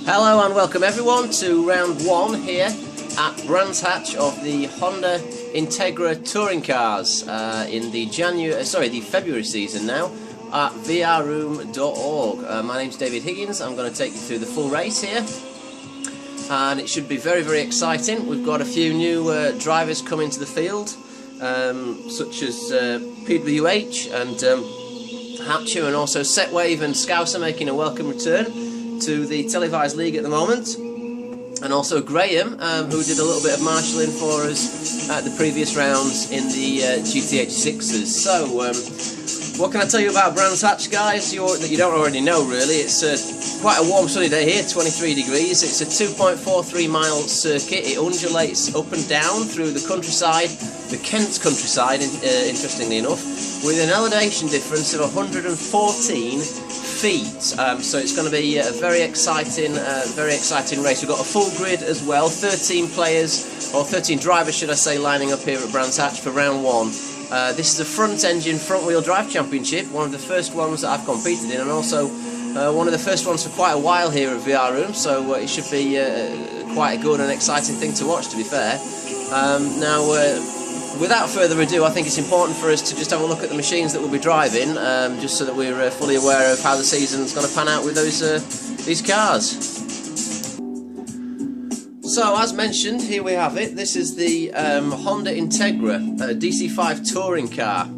Hello and welcome everyone to round one here at Brands Hatch of the Honda Integra touring cars in the February season now at vrroom.org. My name's David Higgins. I'm going to take you through the full race here, and it should be very exciting. We've got a few new drivers coming to the field, such as PWH and Hatcher, and also Setwave and Scouser making a welcome return to the televised league at the moment, and also Graham, who did a little bit of marshalling for us at the previous rounds in the GT6s. So what can I tell you about Brands Hatch, guys, that you don't already know really? It's quite a warm sunny day here, 23 degrees. It's a 2.43 mile circuit. It undulates up and down through the countryside, the Kent countryside, interestingly enough, with an elevation difference of 114 feet. So it's going to be a very exciting race. We've got a full grid as well, 13 players, or 13 drivers should I say, lining up here at Brands Hatch for round one. This is a front-engine, front-wheel drive championship, one of the first ones that I've competed in, and also one of the first ones for quite a while here at VR Room, so it should be quite a good and exciting thing to watch, to be fair. Now, without further ado, I think it's important for us to just have a look at the machines that we'll be driving, just so that we're fully aware of how the season's going to pan out with these cars. So, as mentioned, here we have it. This is the Honda Integra DC5 touring car,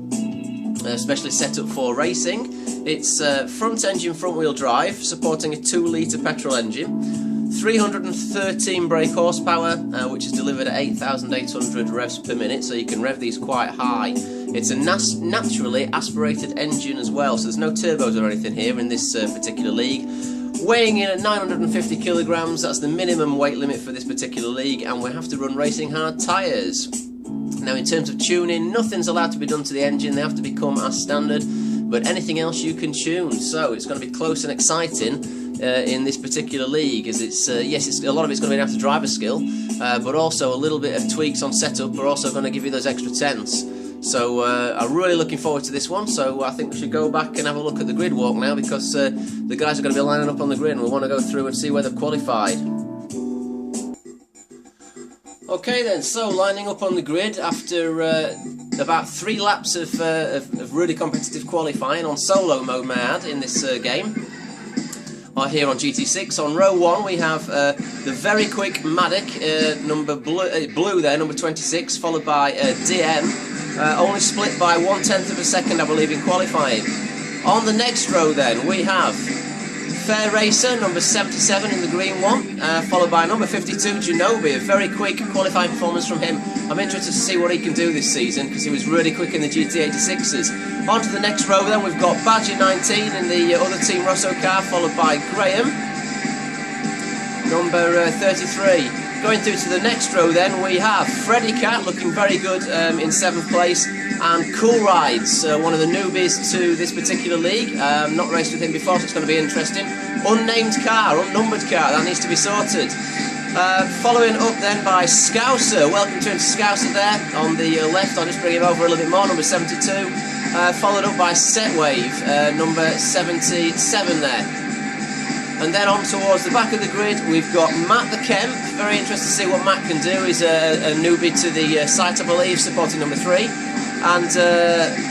especially set up for racing. It's front-engine, front-wheel drive, supporting a 2-litre petrol engine, 313 brake horsepower, which is delivered at 8,800 revs per minute, so you can rev these quite high. It's a naturally aspirated engine as well, so there's no turbos or anything here in this particular league. Weighing in at 950 kilograms, that's the minimum weight limit for this particular league, and we have to run racing hard tyres. Now, in terms of tuning, nothing's allowed to be done to the engine. They have to become as standard, but anything else you can tune. So it's going to be close and exciting in this particular league, as it's yes, a lot of it's going to be down to driver skill, but also a little bit of tweaks on setup are also going to give you those extra tenths. So I'm really looking forward to this one, so I think we should go back and have a look at the grid walk now, because the guys are going to be lining up on the grid and we want to go through and see where they've qualified. Okay then, so lining up on the grid after about 3 laps of really competitive qualifying on solo mode, may I add, in this game. Here on GT6, on row 1 we have the very quick Maddock, blue there, number 26, followed by DM. Only split by 1/10 of a second, I believe, in qualifying. On the next row then, we have Fair Racer, number 77 in the green one, followed by number 52, Genobi, a very quick qualifying performance from him. I'm interested to see what he can do this season, because he was really quick in the GT6s. On to the next row then, we've got Badger 19 in the other Team Rosso car, followed by Graham, number 33. Going through to the next row then, we have Freddy Cat, looking very good in 7th place, and Cool Rides, one of the newbies to this particular league. Not raced with him before, so it's going to be interesting. Unnamed car, unnumbered car, that needs to be sorted. Following up then by Scouser, welcome to Scouser there on the left. I'll just bring him over a little bit more, number 72. Followed up by Setwave, number 77 there. And then on towards the back of the grid, we've got Matt the Kemp. Very interested to see what Matt can do. He's a newbie to the site, I believe, supporting number 3. And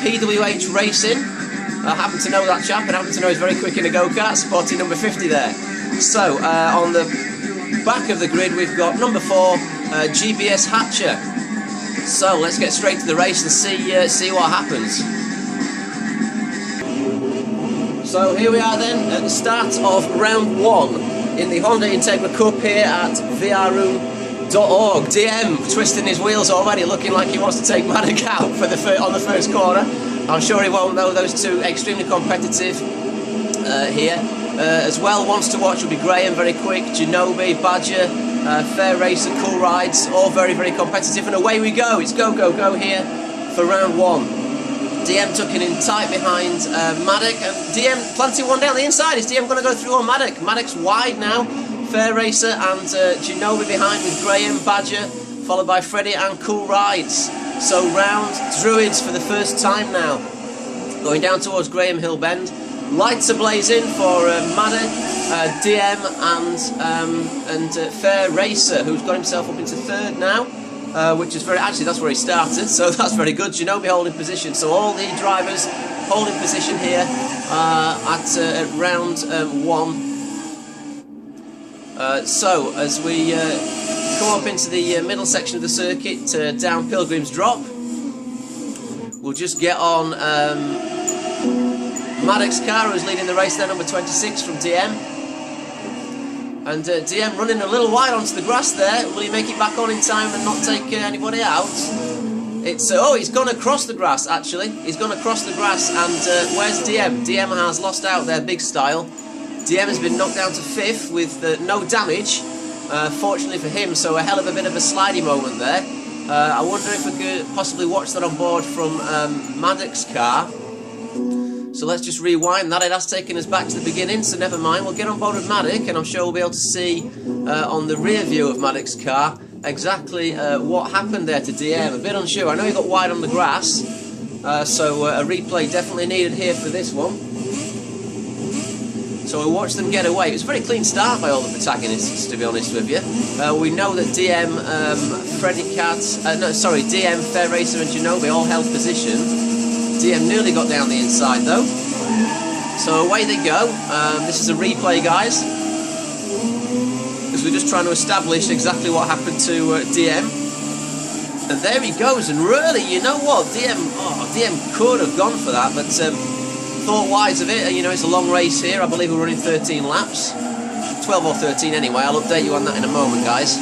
PWH Racing, I happen to know that chap, and I happen to know he's very quick in a go-kart, supporting number 50 there. So, on the back of the grid, we've got number 4, GBS Hatcher. So, let's get straight to the race and see what happens. So here we are then at the start of round 1 in the Honda Integra Cup here at vrroom.org. DM twisting his wheels already, looking like he wants to take Maddock out on the first corner. I'm sure he won't, though. Those two extremely competitive here. As well, ones to watch will be Graham, very quick, Genobi, Badger, Fair Racer, Cool Rides, all very competitive. And away we go. It's go here for round 1. DM tucking in tight behind Maddock, and DM planting one down the inside. Is DM going to go through on Maddock? Maddock's wide now. Fair Racer and Genobi behind with Graham, Badger, followed by Freddy and Cool Rides. So round Druids for the first time now. Going down towards Graham Hill Bend. Lights are blazing for Maddox, DM and Fair Racer, who's got himself up into third now, which is very, actually that's where he started, so that's very good. Ginobili holding position, so all the drivers holding position here at round 1. So as we come up into the middle section of the circuit, down Pilgrim's Drop, we'll just get on Maddox's car, who's leading the race there, number 26 from DM. And DM running a little wide onto the grass there. Will he make it back on in time and not take anybody out? It's oh, he's gone across the grass, actually. He's gone across the grass, and where's DM? DM has lost out there, big style. DM has been knocked down to 5th with no damage, fortunately for him, so a hell of a bit of a slidey moment there. I wonder if we could possibly watch that on board from Maddox's car. So let's just rewind that. It has taken us back to the beginning, so never mind. We'll get on board with Maddox, and I'm sure we'll be able to see on the rear view of Maddox's car exactly what happened there to DM. A bit unsure. I know he got wide on the grass, so a replay definitely needed here for this one. So we'll watch them get away. It was a very clean start by all the protagonists, to be honest with you. We know that DM, DM, Fair Racer and Ginobili all held position. DM nearly got down the inside though. So away they go. This is a replay, guys, because we're just trying to establish exactly what happened to DM. And there he goes, and really, you know what, DM could have gone for that, but thought wise of it. You know, it's a long race here. I believe we're running 13 laps. 12 or 13 anyway. I'll update you on that in a moment, guys.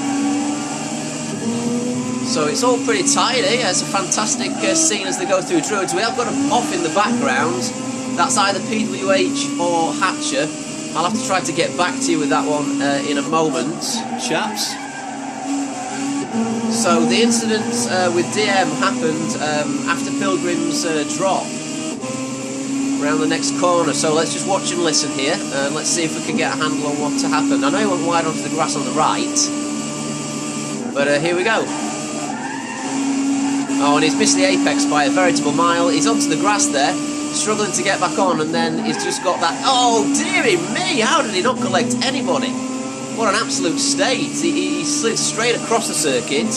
So it's all pretty tidy. It's a fantastic scene as they go through Druids. We have got them off in the background. That's either PWH or Hatcher. I'll have to try to get back to you with that one in a moment, chaps. So the incident with DM happened after Pilgrim's Drop, around the next corner. So let's just watch and listen here, and let's see if we can get a handle on what happened. I know he went wide onto the grass on the right, but here we go. Oh, and he's missed the apex by a veritable mile. He's onto the grass there, struggling to get back on, and then he's just got that... Oh, dearie me! How did he not collect anybody? What an absolute state. He slid straight across the circuit,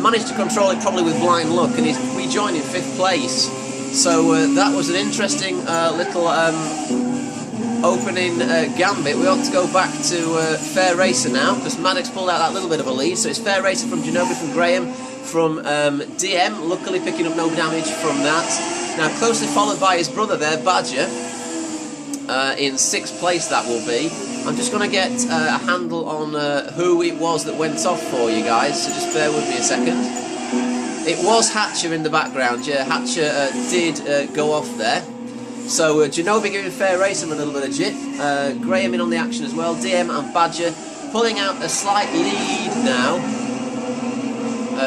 managed to control it probably with blind luck, and he's rejoined in 5th place. So that was an interesting little opening gambit. We ought to go back to Fair Racer now, because Maddox pulled out that little bit of a lead. So it's Fair Racer from Ginobili, from Graham, from DM, luckily picking up no damage from that. Now closely followed by his brother there, Badger, in 6th place that will be. I'm just going to get a handle on who it was that went off for you guys, so just bear with me a second. It was Hatcher in the background, yeah, Hatcher did go off there. So Ginobili giving Fair Racer a little bit of jip, Graham in on the action as well, DM and Badger pulling out a slight lead now.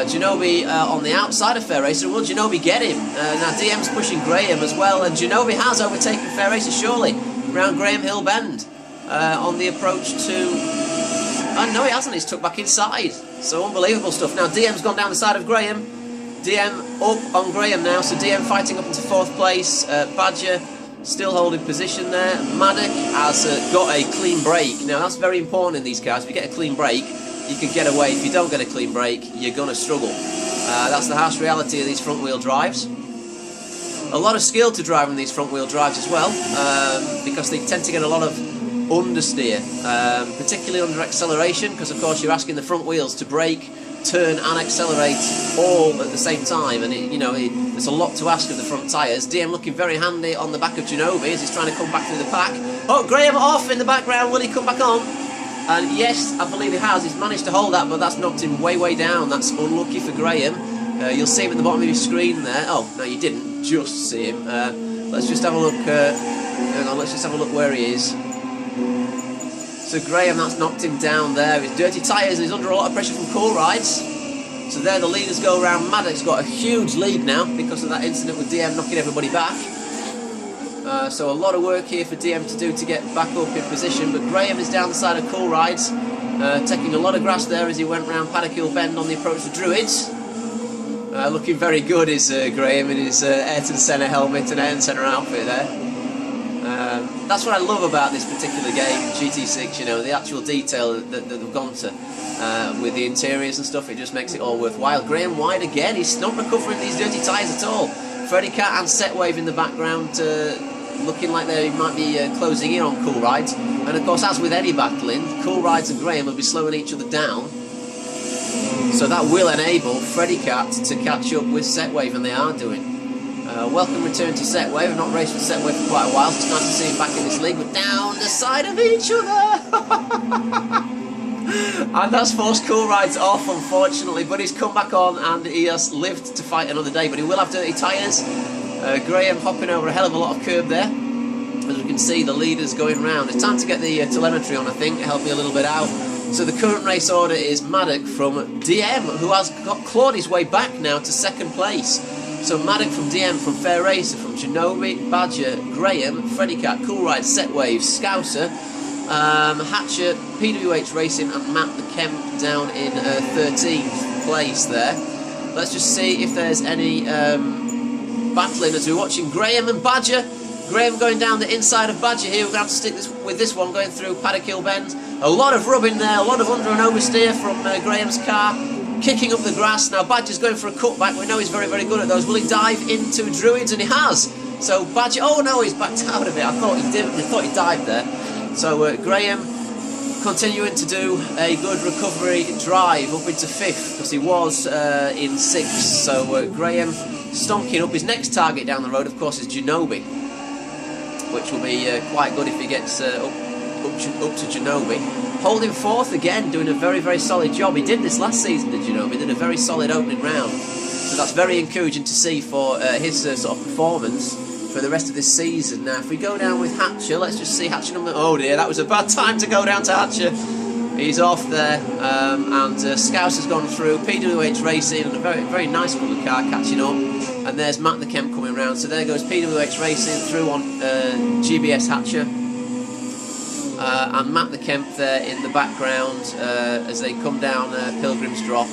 Ginobili on the outside of Fair Racer. Will Ginobili get him? Now DM's pushing Graham as well, and Ginobili has overtaken Fair Racer surely around Graham Hill Bend on the approach to... no, he hasn't. He's took back inside. So unbelievable stuff. Now DM's gone down the side of Graham. DM up on Graham now, so DM fighting up into 4th place. Badger still holding position there. Maddox has got a clean break. Now that's very important in these cars. If you get a clean break, you can get away. If you don't get a clean break, you're going to struggle. That's the harsh reality of these front wheel drives. A lot of skill to driving these front wheel drives as well, because they tend to get a lot of understeer, particularly under acceleration, because of course you're asking the front wheels to brake, turn and accelerate all at the same time, and there's a lot to ask of the front tyres. DM looking very handy on the back of Ginobili as he's trying to come back through the pack. Oh, Graham off in the background. Will he come back on? And yes, I believe he has. He's managed to hold that, but that's knocked him way down. That's unlucky for Graham. You'll see him at the bottom of your screen there. Oh, no, you didn't just see him. Let's just have a look. Hang on, let's just have a look where he is. So Graham, that's knocked him down there. His dirty tyres, and he's under a lot of pressure from Cool Rides. So there the leaders go around. Maddox got a huge lead now because of that incident with DM knocking everybody back. So a lot of work here for DM to do to get back up in position, but Graham is down the side of Cool Rides, taking a lot of grass there as he went round Paddock Hill Bend on the approach to Druids. Looking very good is Graham in his Ayrton Senna helmet and Ayrton Senna outfit there. that's what I love about this particular game, GT6. You know, the actual detail that they've gone to with the interiors and stuff. It just makes it all worthwhile. Graham wide again. He's not recovering these dirty tyres at all. Freddy Cat and Setwave in the background, looking like they might be closing in on Cool Rides. And of course, as with any battling, Cool Rides and Graham will be slowing each other down. So that will enable Freddy Cat to catch up with Setwave, and they are doing. Welcome return to Setwave. I've not raced with Setwave for quite a while, so it's nice to see him back in this league. But down the side of each other! And that's forced Cool Rides off, unfortunately. But he's come back on, and he has lived to fight another day. But he will have dirty tyres. Graham hopping over a hell of a lot of curb there. As we can see, the leaders going round. It's time to get the telemetry on, I think, to help me a little bit out. So the current race order is Maddock from DM, who has clawed his way back now to second place. So Maddock from DM, from Fair Racer, from Shinobi, Badger, Graham, Freddy Cat, Cool Ride, Setwave, Scouser, Hatcher, PWH Racing, and Matt the Kemp down in 13th place there. Let's just see if there's any battling as we're watching Graham and Badger. Graham going down the inside of Badger here. We're going to have to stick with this one going through Paddock Hill Bend. A lot of rubbing there, a lot of under and oversteer from Graham's car. Kicking up the grass. Now Badger's going for a cutback. We know he's very, very good at those. Will he dive into Druids? And he has. So Badger, oh no, he's backed out of it. I thought he did. I thought he dived there. So Graham continuing to do a good recovery drive up into 5th, because he was in 6th. So Graham stonking up. His next target down the road, of course, is Genobi, which will be quite good if he gets up to Genobi. Holding 4th again, doing a very, very solid job. He did this last season, did Genobi? Did a very solid opening round. So that's very encouraging to see for his sort of performance for the rest of this season. Now, if we go down with Hatcher, let's just see Hatcher number... Oh dear, that was a bad time to go down to Hatcher. He's off there, and Scouse has gone through. PWH Racing, and a very, very nice little car catching up. And there's Matt the Kemp coming round. So there goes PWH Racing through on GBS Hatcher. And Matt the Kemp there in the background as they come down Pilgrim's Drop.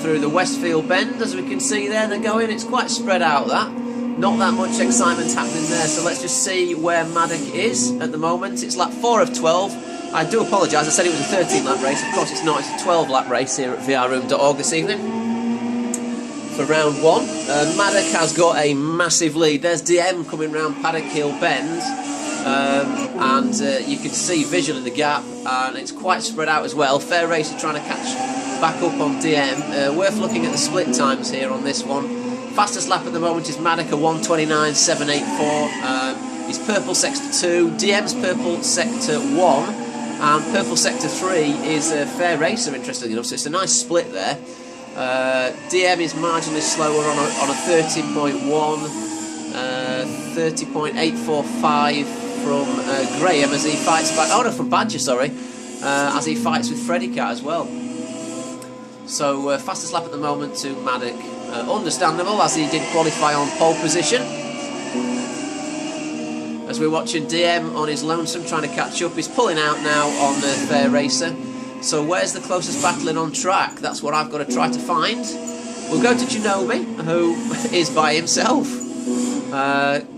Through the Westfield Bend, as we can see there, they're going. It's quite spread out, that. Not that much excitement happening there, so let's just see where Maddock is at the moment. It's lap 4 of 12. I do apologise, I said it was a 13-lap race. Of course it's not, it's a 12-lap race here at vrroom.org this evening for round 1. Maddock has got a massive lead. There's DM coming round Paddock Hill Bend, and you can see visually the gap, and it's quite spread out as well. Fair Racer trying to catch back up on DM. Worth looking at the split times here on this one. Fastest lap at the moment is Maddock, a 1:29.784. He's Purple Sector 2, DM's Purple Sector 1, and Purple Sector 3 is Fair Racer, interestingly enough, so it's a nice split there. DM is marginally slower on a 30.1, 30.845 from Graham as he fights back. Oh no, from Badger, sorry, as he fights with Freddy Cat as well. So fastest lap at the moment to Maddock. Understandable, as he did qualify on pole position. As we're watching DM on his lonesome trying to catch up. He's pulling out now on the Fair Racer. So where's the closest battling on track? That's what I've got to try to find. We'll go to Genobi, who is by himself.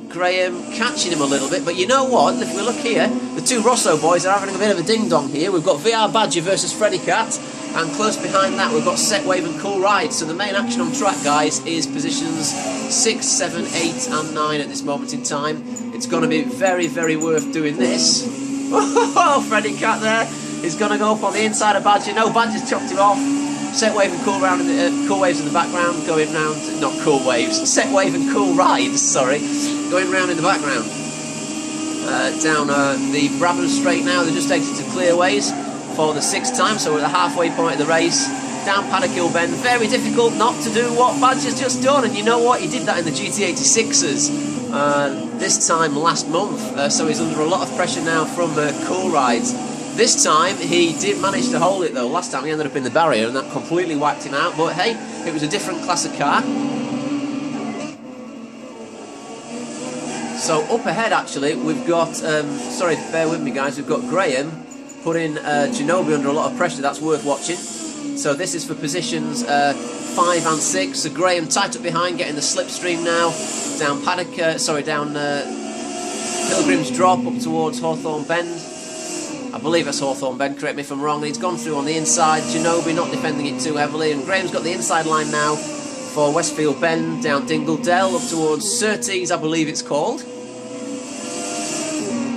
Graham catching him a little bit, but you know what? If we look here, the two Rosso boys are having a bit of a ding-dong here. We've got VR Badger versus Freddy Cat, and close behind that we've got Setwave and Cool Ride. So the main action on track, guys, is positions 6, 7, 8 and 9 at this moment in time. It's going to be very, very worth doing this. Oh, Freddy Cat there is going to go up on the inside of Badger. No, Badger's chopped him off. Setwave and Cool Waves in the background, going round, not Cool Waves, Setwave and Cool Rides, sorry, going round in the background. Down the Brabham Straight now, they're just exited Clearways for the 6th time, so we're at the halfway point of the race. Down Paddock Hill Bend, very difficult not to do what Badger's just done, and you know what, he did that in the GT6s this time last month, so he's under a lot of pressure now from Cool Rides. This time he did manage to hold it though. Last time he ended up in the barrier and that completely wiped him out, but hey, it was a different class of car. So up ahead actually we've got, sorry bear with me guys, we've got Graham putting Genobi under a lot of pressure. That's worth watching. So this is for positions 5 and 6. So Graham tight up behind, getting the slipstream now down down Pilgrim's Drop up towards Hawthorne Bend. I believe that's Hawthorne Bend, correct me if I'm wrong. And he's gone through on the inside. Ginobili not defending it too heavily, and Graham's got the inside line now for Westfield Bend, down Dingle Dell up towards Surtees, I believe it's called.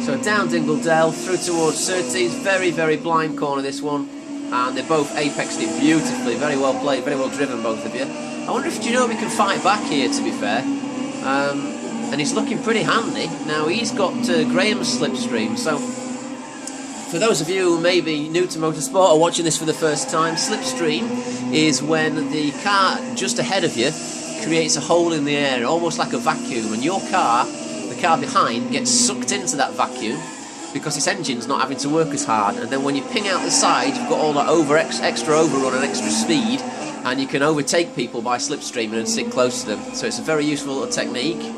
So down Dingle Dell, through towards Surtees, very, very blind corner this one. And they both apexed it beautifully, very well played, very well driven, both of you. I wonder if Ginobili can fight back here, to be fair. And he's looking pretty handy. Now he's got Graham's slipstream, so for those of you who may be new to motorsport or watching this for the first time, slipstream is when the car just ahead of you creates a hole in the air, almost like a vacuum, and your car, the car behind, gets sucked into that vacuum because its engine's not having to work as hard, and then when you ping out the side, you've got all that extra overrun and extra speed, and you can overtake people by slipstreaming and sit close to them. So it's a very useful little technique.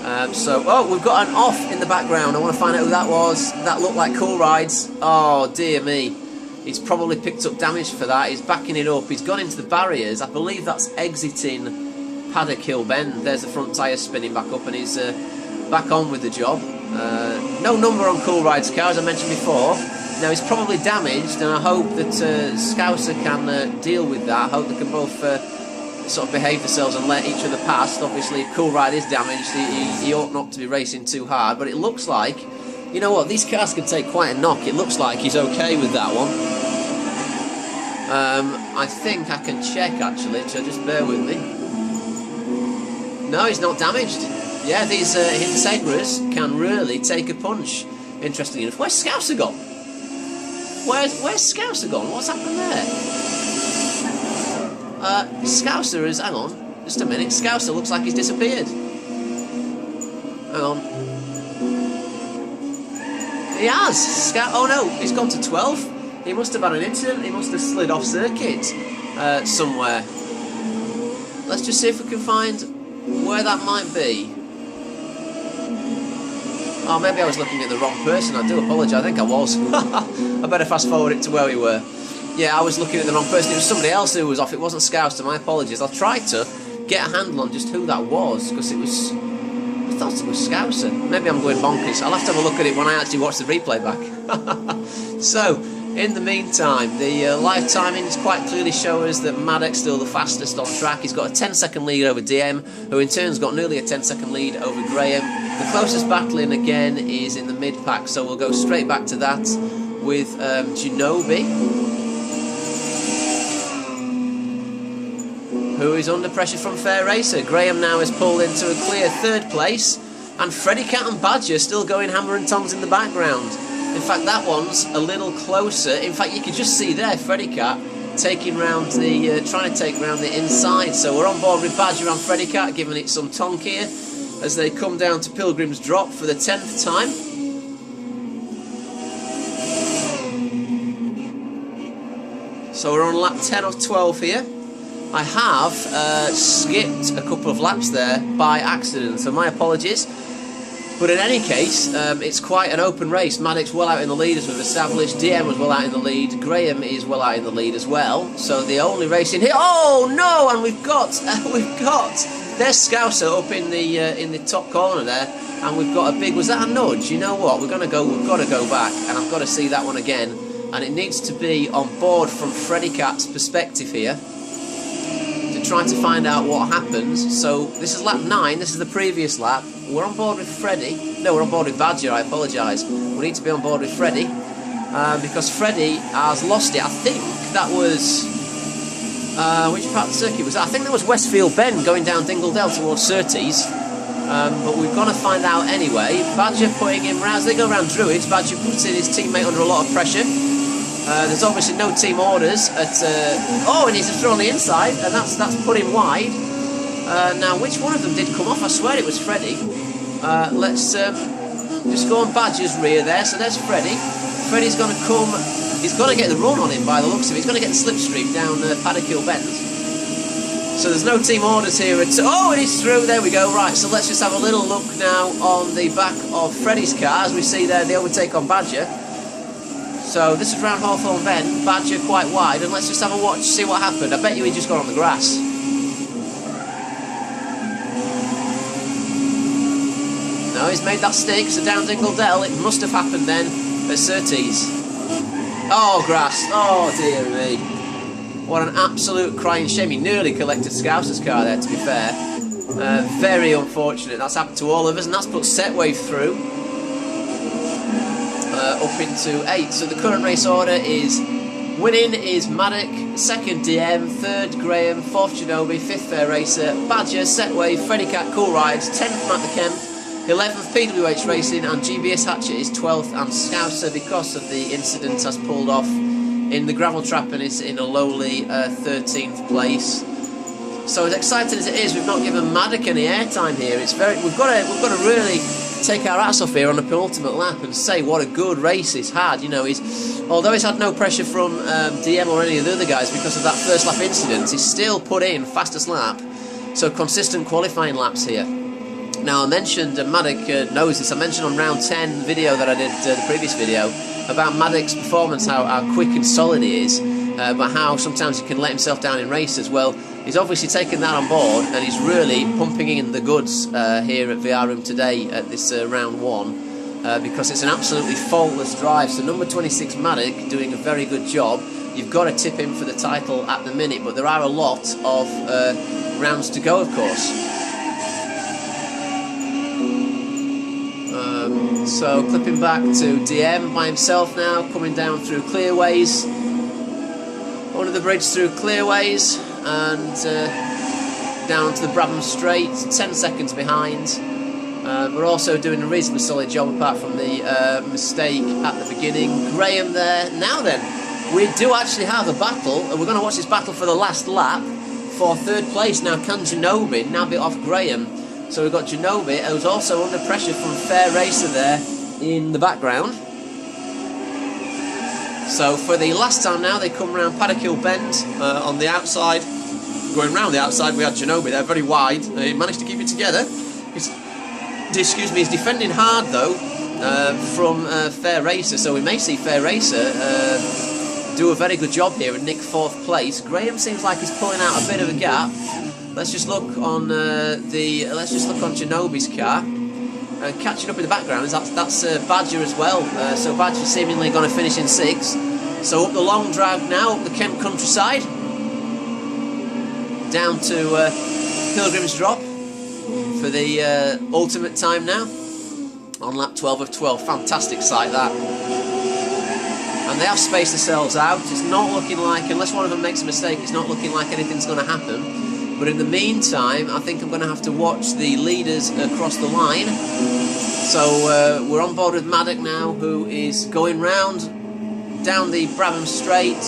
Oh, we've got an off in the background. I want to find out who that was. That looked like Cool Rides. Oh, dear me. He's probably picked up damage for that. He's backing it up. He's gone into the barriers. I believe that's exiting Paddock Hill Bend. There's the front tyre spinning back up, and he's back on with the job. No number on Cool Ride's car, as I mentioned before. Now, he's probably damaged, and I hope that Scouser can deal with that. I hope they can both sort of behave themselves and let each other pass. Obviously, if Cool Ride is damaged, he ought not to be racing too hard, but it looks like, you know what, these cars can take quite a knock. It looks like he's okay with that one. I think I can check, actually, so just bear with me. No, he's not damaged. Yeah, these Integras can really take a punch. Interesting enough. Where's Scouser gone? Where's Scouser gone? What's happened there? Scouser is... hang on, just a minute. Scouser looks like he's disappeared. Hang on. He has! Oh no, he's gone to 12. He must have had an incident. He must have slid off circuit somewhere. Let's just see if we can find where that might be. Oh, maybe I was looking at the wrong person. I do apologise. I think I was. I better fast forward it to where we were. Yeah, I was looking at the wrong person. It was somebody else who was off. It wasn't Scouser. My apologies. I'll try to get a handle on just who that was, because it was... I thought it was Scouser. Maybe I'm going bonkers. I'll have to have a look at it when I actually watch the replay back. So, in the meantime, the live timings quite clearly show us that Maddox's still the fastest on track. He's got a 10-second lead over DM, who in turn's got nearly a 10-second lead over Graham. The closest battling again is in the mid-pack, so we'll go straight back to that with Ginobili, who is under pressure from Fair Racer. Graham now is pulled into a clear third place, and Freddy Cat and Badger still going hammer and tongs in the background. In fact, that one's a little closer. In fact, you can just see there Freddy Cat taking round the, trying to take round the inside. So we're on board with Badger and Freddy Cat, giving it some tonk here as they come down to Pilgrim's Drop for the 10th time. So we're on lap 10 of 12 here. I have skipped a couple of laps there by accident, so my apologies. But in any case, it's quite an open race. Maddox well out in the lead, as we've established. DM was well out in the lead. Graham is well out in the lead as well. So the only race in here... Oh no! And we've got there's Scouser up in the top corner there, and we've got a big... Was that a nudge? You know what? We've got to go back, and I've got to see that one again. And it needs to be on board from Freddy Cat's perspective here, trying to find out what happens. So this is lap 9, this is the previous lap. We're on board with Freddy. No, we're on board with Badger, I apologise. We need to be on board with Freddy because Freddy has lost it. I think that was... which part of the circuit was that? I think that was Westfield Bend going down Dingle Dell towards Surtees. But we've got to find out anyway. Badger putting him round, as they go round Druids, Badger puts in his teammate under a lot of pressure. There's obviously no team orders at... oh, and he's thrown on the inside, and that's put him wide. Now, which one of them did come off? I swear it was Freddy. Let's just go on Badger's rear there. So there's Freddy. Freddy's going to come... He's got to get the run on him by the looks of it. He's going to get the slipstream down Paddock Hill Bend. So there's no team orders here. Oh, and he's through. There we go. Right, so let's just have a little look now on the back of Freddy's car. As we see there, the overtake on Badger. So this is round Hawthorne Bend, Badger quite wide, and let's just have a watch, see what happened. I bet you he just got on the grass. No, he's made that stick, so down Dingle Dell, it must have happened then at Surtees. Oh, grass, oh dear me. What an absolute crying shame. He nearly collected Scouser's car there, to be fair. Very unfortunate, that's happened to all of us, and that's put Setwave through. Up into 8. So the current race order is winning is Maddock, 2nd DM, 3rd Graham, 4th Ginobili, 5th Fair Racer, Badger, Setwave, Freddy Cat, Cool Rides, 10th Matt the Kemp, 11th PWH Racing, and GBS Hatchet is 12th, and Scouser, because of the incident, has pulled off in the gravel trap and is in a lowly 13th place. So as exciting as it is, we've not given Maddock any airtime here. It's very we've got to really take our hats off here on the penultimate lap and say what a good race he's had. You know, although he's had no pressure from DM or any of the other guys because of that first lap incident, he's still put in fastest lap, so consistent qualifying laps here. Now I mentioned, Maddock knows this, I mentioned on round 10 video that I did, the previous video, about Maddock's performance, how quick and solid he is, but how sometimes he can let himself down in races. Well, he's obviously taken that on board, and he's really pumping in the goods here at VR Room today at this round 1, because it's an absolutely faultless drive. So number 26 Maddock doing a very good job. You've got to tip him for the title at the minute, but there are a lot of rounds to go, of course. So clipping back to DM by himself now, coming down through Clearways, under the bridge through Clearways, and down to the Brabham Straight, 10 seconds behind. We're also doing a reasonably solid job apart from the mistake at the beginning. Graham there. Now then, we do actually have a battle, and we're going to watch this battle for the last lap for 3rd place. Now can Ginobili now be off Graham? So we've got Ginobili, who's also under pressure from Fair Racer there in the background. So for the last time now, they come round Paddock Hill Bend on the outside. Going round the outside, we had Ginobili there, very wide. He managed to keep it together. He's defending hard though from Fair Racer, so we may see Fair Racer do a very good job here and nick 4th place. Graham seems like he's pulling out a bit of a gap. Let's just look on Ginobili's car. Catching up in the background, that's Badger as well. So Badger seemingly going to finish in 6th. So up the long drag now, up the Kent countryside, down to Pilgrim's Drop for the ultimate time now on lap 12 of 12. Fantastic sight that. And they have spaced themselves out. It's not looking like, unless one of them makes a mistake, it's not looking like anything's going to happen. But in the meantime, I think I'm going to have to watch the leaders across the line. So we're on board with Maddock now, who is going round down the Brabham Straight.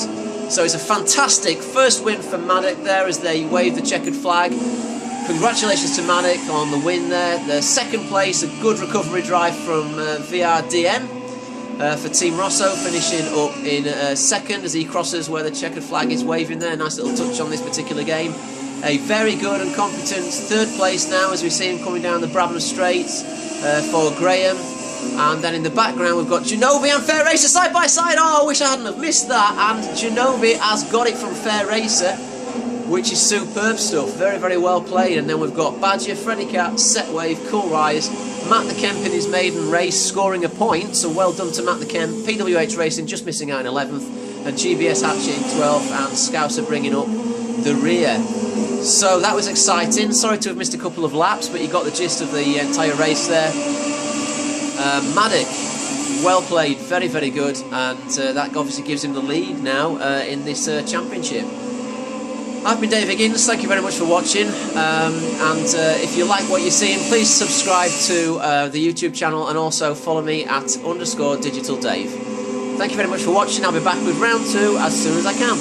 So it's a fantastic first win for Maddock there as they wave the checkered flag. Congratulations to Maddock on the win there. The 2nd place, a good recovery drive from VRDM for Team Rosso, finishing up in 2nd as he crosses where the checkered flag is waving there. Nice little touch on this particular game. A very good and competent 3rd place now as we see him coming down the Brabham Straight for Graham. And then in the background we've got Ginobili and Fair Racer side by side. Oh, I wish I hadn't have missed that. And Ginobili has got it from Fair Racer, which is superb stuff. Very, very well played. And then we've got Badger, Freddy Cat, Setwave, Cool Rise, Matt the Kemp in his maiden race scoring a point. So well done to Matt the Kemp. PWH Racing just missing out in 11th. And GBS Hatching 12th. And Scouser bringing up the rear. So that was exciting. Sorry to have missed a couple of laps, but you got the gist of the entire race there. Maddock, well played, very, very good, and that obviously gives him the lead now in this championship. I've been Dave Higgins, thank you very much for watching, and if you like what you're seeing, please subscribe to the YouTube channel and also follow me at _DigitalDave. Thank you very much for watching. I'll be back with round 2 as soon as I can.